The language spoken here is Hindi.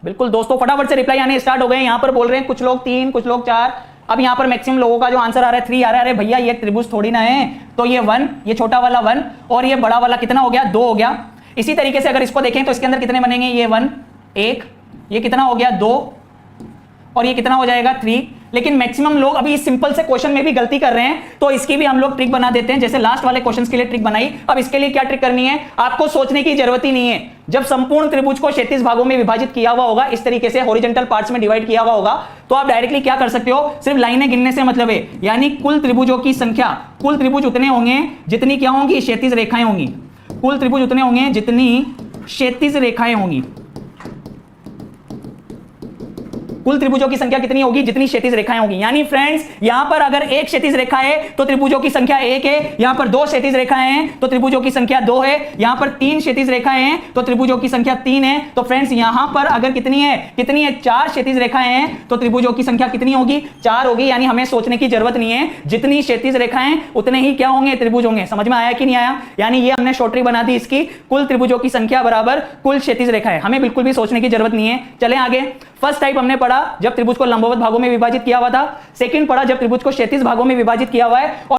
बिल्कुल दोस्तों, फटाफट से रिप्लाई आने स्टार्ट हो गए। यहां पर बोल रहे हैं कुछ लोग 3, कुछ लोग 4। अब यहां पर मैक्सिमम लोगों का जो आंसर आ रहा है 3 आ रहा है। अरे भैया ये त्रिभुज थोड़ी ना है, तो ये 1, ये छोटा वाला 1 और ये बड़ा वाला कितना हो गया, 2 हो गया। इसी तरीके से अगर इसको देखें तो इसके अंदर कितने बनेंगे, ये 1, 1, ये कितना हो गया 2 और ये कितना हो जाएगा 3। लेकिन मैक्सिमम लोग अभी इस सिंपल से क्वेश्चन में भी गलती कर रहे हैं, तो इसकी भी हम लोग ट्रिक बना देते हैं। जैसे लास्ट वाले क्वेश्चंस के लिए ट्रिक बनाई, अब इसके लिए क्या ट्रिक करनी है, आपको सोचने की जरूरत ही नहीं है। जब संपूर्ण त्रिभुज को 36 भागों में विभाजित किया हुआ होगा, इस तरीके से हॉरिजॉन्टल पार्ट्स में डिवाइड किया हुआ होगा, तो आप डायरेक्टली क्या कर सकते हो, सिर्फ लाइनें गिनने से मतलब है। यानी कुल त्रिभुजों की संख्या, कुल त्रिभुज उतने होंगे जितनी क्या होंगी, क्षैतिज रेखाएं होंगी। कुल त्रिभुज उतने होंगे जितनी क्षैतिज रेखाएं होंगी। कुल त्रिभुजों की संख्या कितनी होगी, जितनी क्षैतिज रेखाएं होंगी। यानी फ्रेंड्स यहां पर अगर एक क्षैतिज रेखा है तो त्रिभुजों की संख्या 1 है, यहां पर 2 क्षैतिज रेखाएं हैं तो त्रिभुजों की संख्या 2 है, यहां पर 3 क्षैतिज रेखाएं हैं तो त्रिभुजों की संख्या 3 है। तो फ्रेंड्स यहां पर अगर कितनी है, 4 क्षैतिज रेखाएं हैं तो त्रिभुजों की संख्या कितनी होगी, 4 होगी। यानी हमें सोचने की जरूरत नहीं है, जितनी क्षैतिज रेखाएं उतने ही क्या होंगे, त्रिभुज होंगे। समझ में आया कि नहीं आया? यानी ये हमने शॉर्ट ट्रिक बना दी इसकी, कुल त्रिभुजों की संख्या बराबर कुल क्षैतिज रेखाएं। हमें बिल्कुल भी सोचने की जरूरत नहीं है। चलें आगे। फर्स्ट टाइप हमने पढ़ा जब त्रिभुज को लंबवत भागों में विभाजित किया हुआ था। सेकंड पढ़ा जब त्रिभुज को क्षैतिज भागों में विभाजित किया हुआ है। और